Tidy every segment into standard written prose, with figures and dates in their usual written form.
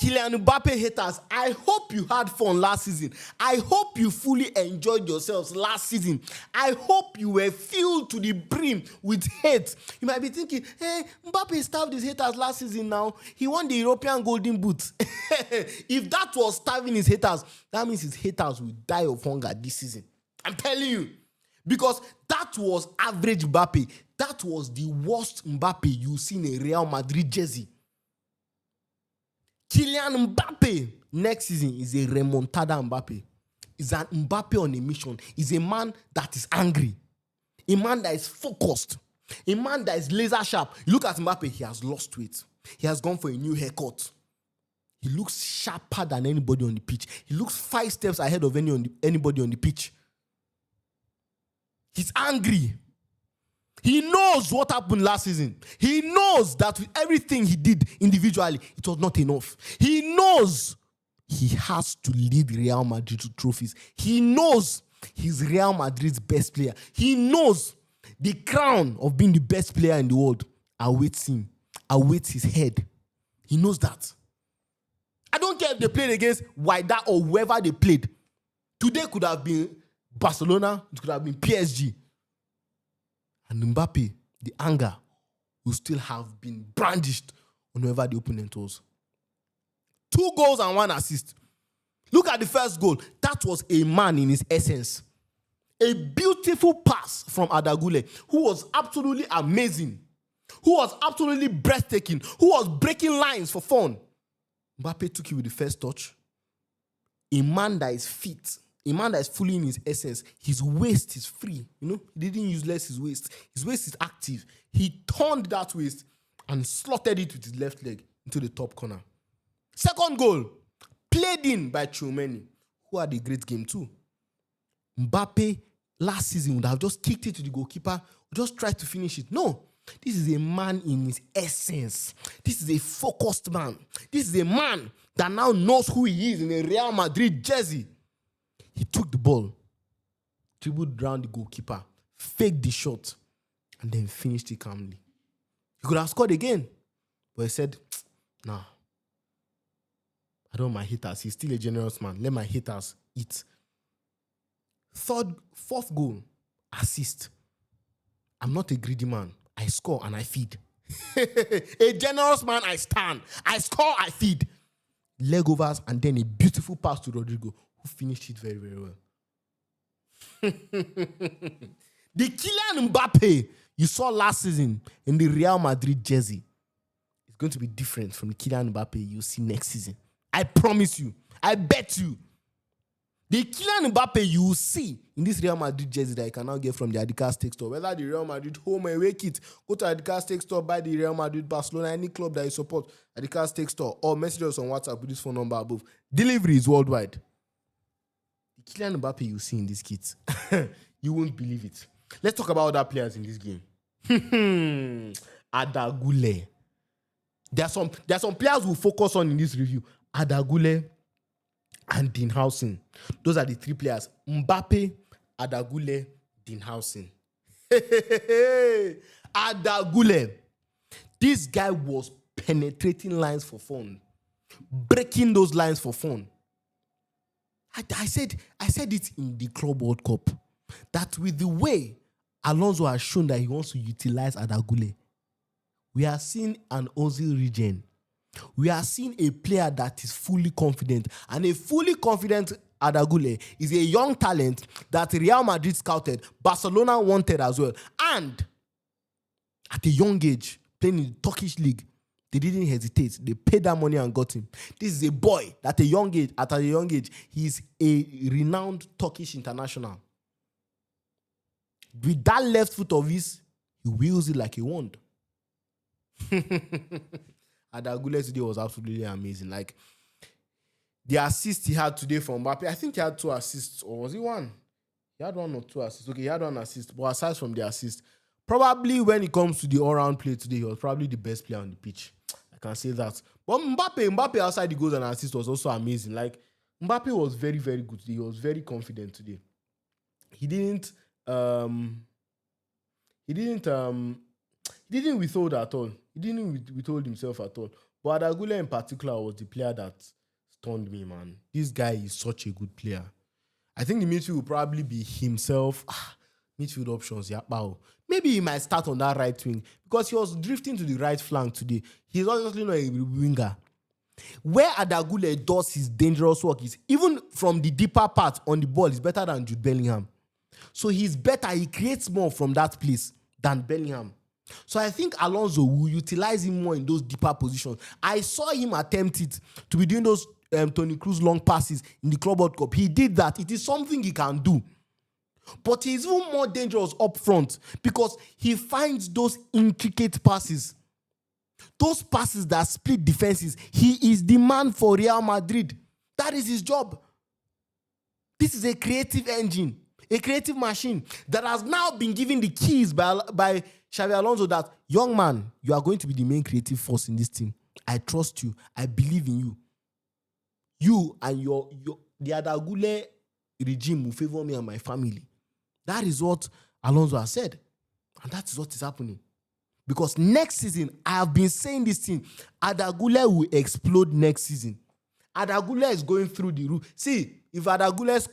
Kylian Mbappe haters, I hope you had fun last season. I hope you fully enjoyed yourselves last season. I hope you were filled to the brim with hate. You might be thinking, hey, Mbappe starved his haters last season now. He won the European Golden Boot. If that was starving his haters, that means his haters will die of hunger this season. I'm telling you. Because that was average Mbappe. That was the worst Mbappe you see in a Real Madrid jersey. Kylian Mbappe next season is a remontada Mbappe. Is an Mbappe on a mission. Is a man that is angry. A man that is focused. A man that is laser sharp. You look at Mbappe, he has lost weight. He has gone for a new haircut. He looks sharper than anybody on the pitch. He looks 5 steps ahead of anybody on the pitch. He's angry. He knows what happened last season. He knows that with everything he did individually, it was not enough. He knows he has to lead Real Madrid to trophies. He knows he's Real Madrid's best player. He knows the crown of being the best player in the world awaits him, awaits his head. He knows that. I don't care if they played against Wydad or whoever they played. Today could have been Barcelona, it could have been PSG. And Mbappe, the anger will still have been brandished on whoever the opponent was. 2 goals and 1 assist. Look at the first goal. That was a man in his essence. A beautiful pass from Arda Guler, who was absolutely amazing, who was absolutely breathtaking, who was breaking lines for fun. Mbappe took it with the first touch. A man that is fit. A man that is fully in his essence, his waist is free. You know, he didn't use less his waist. His waist is active. He turned that waist and slotted it with his left leg into the top corner. Second goal, played in by Tchouameni, who had a great game too. Mbappe last season would have just kicked it to the goalkeeper, just tried to finish it. No, this is a man in his essence. This is a focused man. This is a man that now knows who he is in a Real Madrid jersey. He took the ball, dribbled around the goalkeeper, faked the shot, and then finished it calmly. He could have scored again, but he said, nah, I don't want my haters. He's still a generous man. Let my haters eat. Fourth goal, assist. I'm not a greedy man. I score and I feed. A generous man, I stand. I score, I feed. Leg overs and then a beautiful pass to Rodrigo, who finished it very, very well. The Kylian Mbappe you saw last season in the Real Madrid jersey is going to be different from the Kylian Mbappe you see next season. I promise you. I bet you. The Kylian Mbappe you will see in this Real Madrid jersey that you can now get from the Adidas Steak Store, whether the Real Madrid home and away kit, go to Adidas Steak Store, buy the Real Madrid, Barcelona, any club that you support, Adidas Steak Store, or message us on WhatsApp with this phone number above. Delivery is worldwide. The Kylian Mbappe you see in this kit, you won't believe it. Let's talk about other players in this game. Arda Guler. There are some players we'll focus on in this review. Arda Guler and Dinhausen. Those are the 3 players. Mbappe, Arda Guler, Dinhausen. Arda Guler. This guy was penetrating lines for fun. Breaking those lines for fun. I said it in the Club World Cup. That with the way Alonso has shown that he wants to utilize Arda Guler, we are seeing an Ozil regen. We are seeing a player that is fully confident. And a fully confident Arda Guler is a young talent that Real Madrid scouted, Barcelona wanted as well. And at a young age, playing in the Turkish league, they didn't hesitate. They paid that money and got him. This is a boy at a young age, he's a renowned Turkish international. With that left foot of his, he wields it like a wand. Arda Guler today was absolutely amazing. Like, the assist he had today from Mbappe, I think he had 2 assists, or was it 1? He had 1 or 2 assists. Okay, he had 1 assist, but aside from the assist, probably when it comes to the all-round play today, he was probably the best player on the pitch. I can say that. But Mbappe outside the goals and assists was also amazing. Like, Mbappe was very, very good today. He was very confident today. He didn't withhold at all. He didn't withhold himself at all. But Arda Guler in particular was the player that stunned me, man. This guy is such a good player. I think the midfield will probably be himself. Midfield options, yeah. Wow. Maybe he might start on that right wing because he was drifting to the right flank today. He's obviously not a winger. Where Arda Guler does his dangerous work is even from the deeper part on the ball is better than Jude Bellingham. So he's better. He creates more from that place than Bellingham. So I think Alonso will utilize him more in those deeper positions. I saw him attempt it to be doing those Toni Kroos long passes in the Club World Cup. He did that. It is something he can do. But he's even more dangerous up front because he finds those intricate passes. Those passes that split defenses. He is the man for Real Madrid. That is his job. This is a creative engine, a creative machine that has now been given the keys by Xabi Alonso that, young man, you are going to be the main creative force in this team. I trust you. I believe in you. You and the Arda Guler regime will favor me and my family. That is what Alonso has said. And that is what is happening. Because next season, I have been saying this thing, Arda Guler will explode next season. Arda Guler is going through the roof. See, if Arda Guler's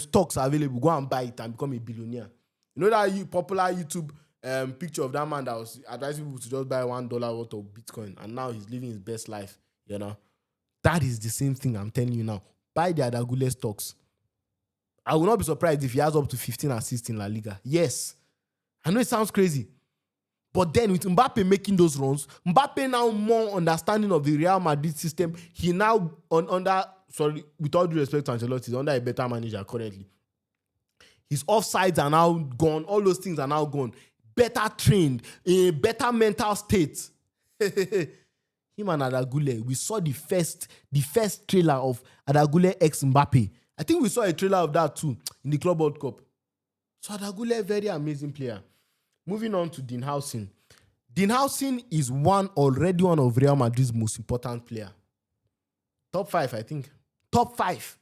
stocks are available, go and buy it and become a billionaire. You know that popular YouTube picture of that man that was advising people to just buy $1 worth of Bitcoin, and now he's living his best life, you know? That is the same thing I'm telling you now. Buy the Arda Guler stocks. I will not be surprised if he has up to 15 assists in La Liga. Yes. I know it sounds crazy. But then with Mbappe making those runs, Mbappe now more understanding of the Real Madrid system. He now with all due respect to Ancelotti, he's under a better manager currently. His offsides are now gone. All those things are now gone. Better trained, a better mental state. Him and Arda Guler, we saw the first trailer of Arda Guler x Mbappe. I think we saw a trailer of that too in the Club World Cup. So Arda Guler, very amazing player. Moving on to Dean Howson. Dean Howson is already one of Real Madrid's most important players. Top 5, I think. Top 5.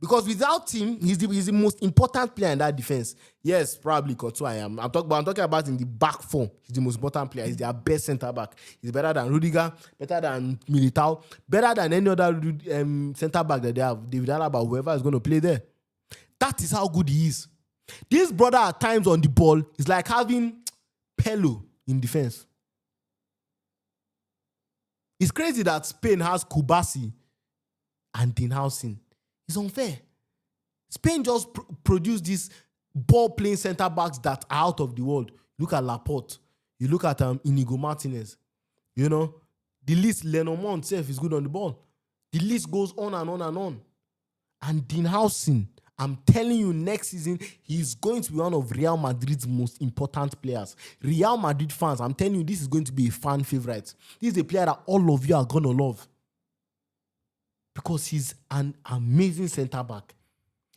Because without him, he's the most important player in that defense. Yes, probably Courtois. I'm talking about in the back four. He's the most important player. He's their best centre-back. He's better than Rudiger, better than Militao, better than any other centre-back that they have. David Alaba, whoever is going to play there. That is how good he is. This brother at times on the ball is like having Pello in defense. It's crazy that Spain has Kubasi and Dean Howson. It's unfair. Spain just produced these ball-playing centre-backs that are out of the world. Look at Laporte. You look at Inigo Martinez. You know, the list, Lenormand himself is good on the ball. The list goes on and on and on. And Dean Howson, I'm telling you, next season, he's going to be one of Real Madrid's most important players. Real Madrid fans, I'm telling you, this is going to be a fan favorite. This is a player that all of you are going to love. Because he's an amazing centre-back.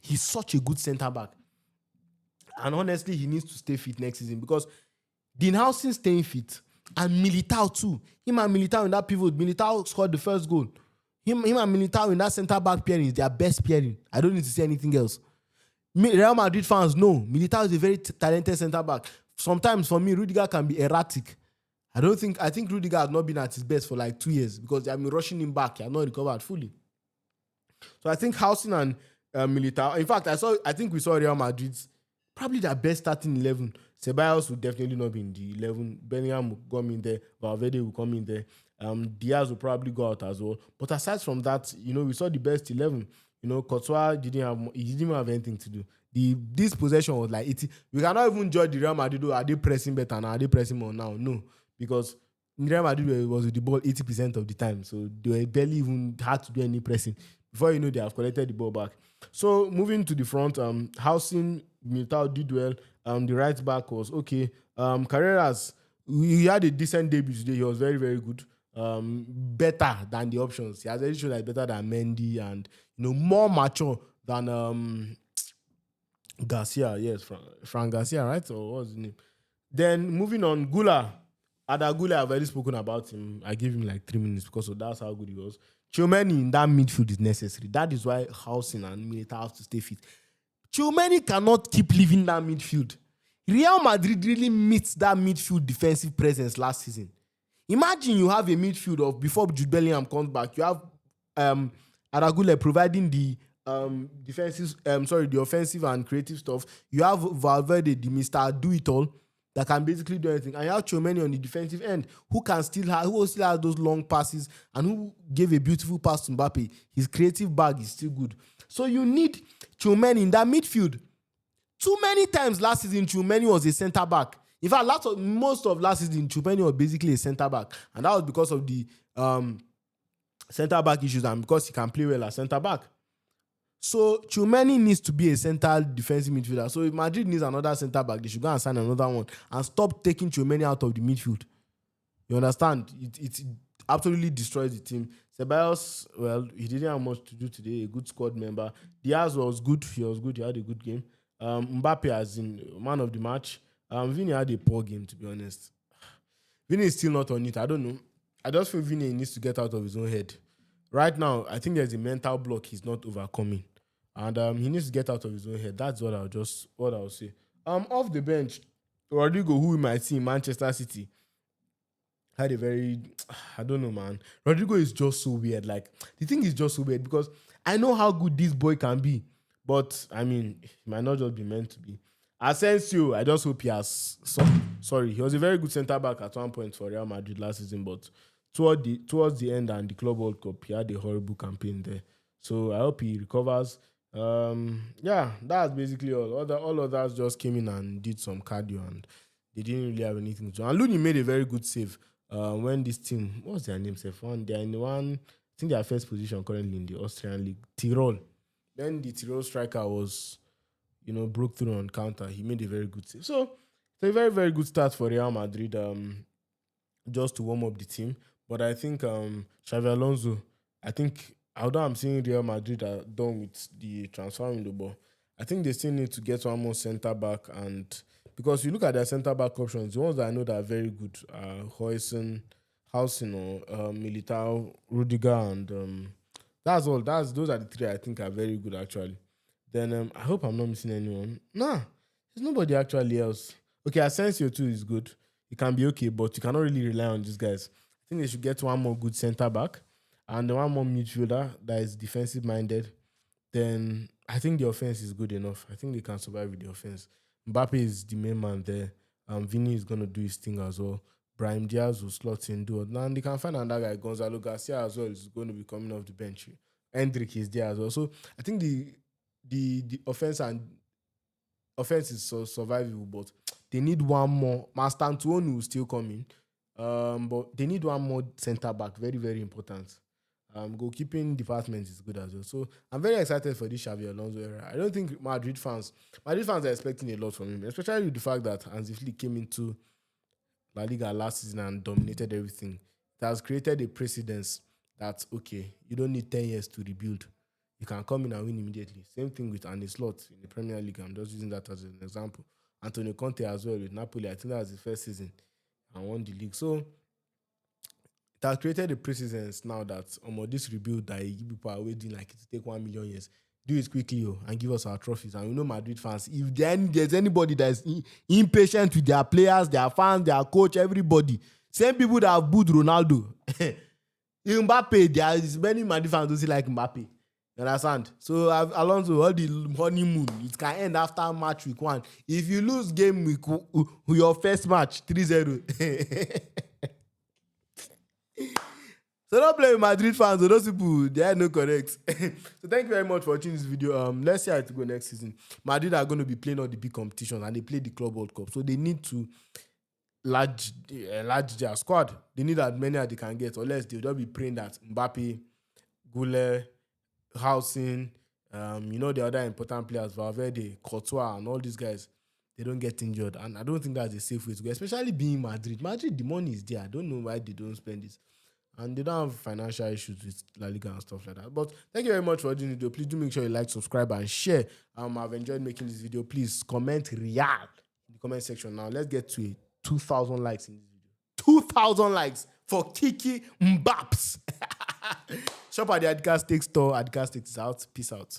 He's such a good centre-back. And honestly, he needs to stay fit next season because Dean Howson staying fit and Militao too. Him and Militao in that pivot. Militao scored the first goal. Him and Militao in that centre-back pairing is their best pairing. I don't need to say anything else. Real Madrid fans know Militao is a very talented centre-back. Sometimes for me, Rudiger can be erratic. I think Rudiger has not been at his best for like 2 years because they have been rushing him back. He has not recovered fully. So I think Howson and Militao. In fact, I think we saw Real Madrid's probably their best starting 11. Ceballos will definitely not be in the 11. Bellingham will come in there. Valverde will come in there. Diaz will probably go out as well. But aside from that, we saw the best 11. Courtois didn't have anything to do. This possession was like 80. We cannot even judge the Real Madrid. Are they pressing better now? Are they pressing more now? No, because Real Madrid was with the ball 80% of the time, so they barely even had to do any pressing. Before you know, they have collected the ball back. So moving to the front, Howson, Militao did well. The right back was okay. Carreras, he had a decent debut today. He was very, very good. Better than the options. He has already shown that better than Mendy and more mature than Garcia. Yes, Frank Garcia, right? Or what's his name? Then moving on, Guler. Arda Guler, I've already spoken about him. I gave him like 3 minutes because that's how good he was. Tchouameni in that midfield is necessary. That is why Howson and Militao have to stay fit. Tchouameni cannot keep leaving that midfield. Real Madrid really missed that midfield defensive presence last season. Imagine you have a midfield of before Jude Bellingham comes back. You have Arda Guler providing the the offensive and creative stuff. You have Valverde, the Mr. Do It All, that can basically do anything. And you have Tchouaméni on the defensive end, who will still have those long passes and who gave a beautiful pass to Mbappe. His creative bag is still good. So you need Tchouaméni in that midfield. Too many times last season, Tchouaméni was a centre back. In fact, most of last season, Tchouaméni was basically a centre back, and that was because of the centre back issues and because he can play well as centre back. So Tchouaméni needs to be a central defensive midfielder. So if Madrid needs another centre back, they should go and sign another one and stop taking Tchouaméni out of the midfield. You understand? It absolutely destroys the team. Ceballos, well, he didn't have much to do today. A good squad member. Diaz was good. He was good. He had a good game. Mbappe as in man of the match. Vini had a poor game, to be honest. Vini is still not on it. I don't know. I just feel Vini needs to get out of his own head. Right now, I think there's a mental block he's not overcoming. And he needs to get out of his own head. That's what I'll say. Off the bench, Rodrigo, who we might see in Manchester City, had a very, I don't know, man. Rodrigo is just so weird. Like, the thing is just so weird because I know how good this boy can be. But, I mean, he might not just be meant to be. Asensio, I just hope he has... Sorry, he was a very good centre-back at one point for Real Madrid last season, but towards the end and the Club World Cup, he had a horrible campaign there. So, I hope he recovers. Yeah, that's basically all. All others just came in and did some cardio, and they didn't really have anything to do. And Looney made a very good save when this team... What's their name, Seth? They're in I think they are first position currently in the Austrian League. Tirol. Then the Tirol striker was... broke through on counter. He made a very good save. So, it's a very, very good start for Real Madrid just to warm up the team. But I think Xavi Alonso, although I'm seeing Real Madrid are done with the transfer window, but I think they still need to get one more centre-back. And because you look at their centre-back options, the ones that I know that are very good are Hausen, Militao, Rudiger, and that's all. Those are the three I think are very good, actually. Then I hope I'm not missing anyone. Nah, there's nobody actually else. Okay, Asensio too is good. He can be okay, but you cannot really rely on these guys. I think they should get one more good centre back and one more midfielder that is defensive minded. Then I think the offense is good enough. I think they can survive with the offense. Mbappe is the main man there. Vini is gonna do his thing as well. Brahim Diaz will slot in, do it. Now they can find another guy. Gonzalo Garcia as well is going to be coming off the bench. Hendrick is there as well. So I think the offense is survivable, but they need one more. Mastantuonu will still come in, but they need one more centre back. Very, very important. Goalkeeping department is good as well. So I'm very excited for this Xavi Alonso era. I don't think Madrid fans are expecting a lot from him, especially with the fact that Hansi Flick came into La Liga last season and dominated everything. It has created a precedence that, okay, you don't need 10 years to rebuild. You can come in and win immediately. Same thing with Arne Slot in the Premier League. I'm just using that as an example. Antonio Conte as well with Napoli. I think that was his first season and won the league. So it has created a precedence now that this rebuild that people are waiting like it to take 1 million years. Do it quickly and give us our trophies. And we know Madrid fans, if there's anybody that is impatient with their players, their fans, their coach, everybody, same people that have booed Ronaldo. Mbappe, there is many Madrid fans who say like Mbappe. You understand? So Alonso, all the honeymoon, it can end after match week 1. If you lose game week, your first match, 3-0. So don't play with Madrid fans. So those people, they are no correct. So thank you very much for watching this video. Let's see how it go next season. Madrid are going to be playing all the big competitions and they play the Club World Cup. So they need to large their squad. They need as many as they can get, unless they'll just be praying that Mbappe, Guler, Hausen, the other important players, Valverde, Courtois, and all these guys, they don't get injured. And I don't think that's a safe way to go, especially being Madrid. Madrid, the money is there. I don't know why they don't spend it. And they don't have financial issues with La Liga and stuff like that. But thank you very much for watching the video. Please do make sure you like, subscribe, and share. I've enjoyed making this video. Please comment Real in the comment section. Now, let's get to 2,000 likes in this video. 2,000 likes for Kiki Mbappe. Shop at the Adcast Steak store. Adcast Steak is out. Peace out.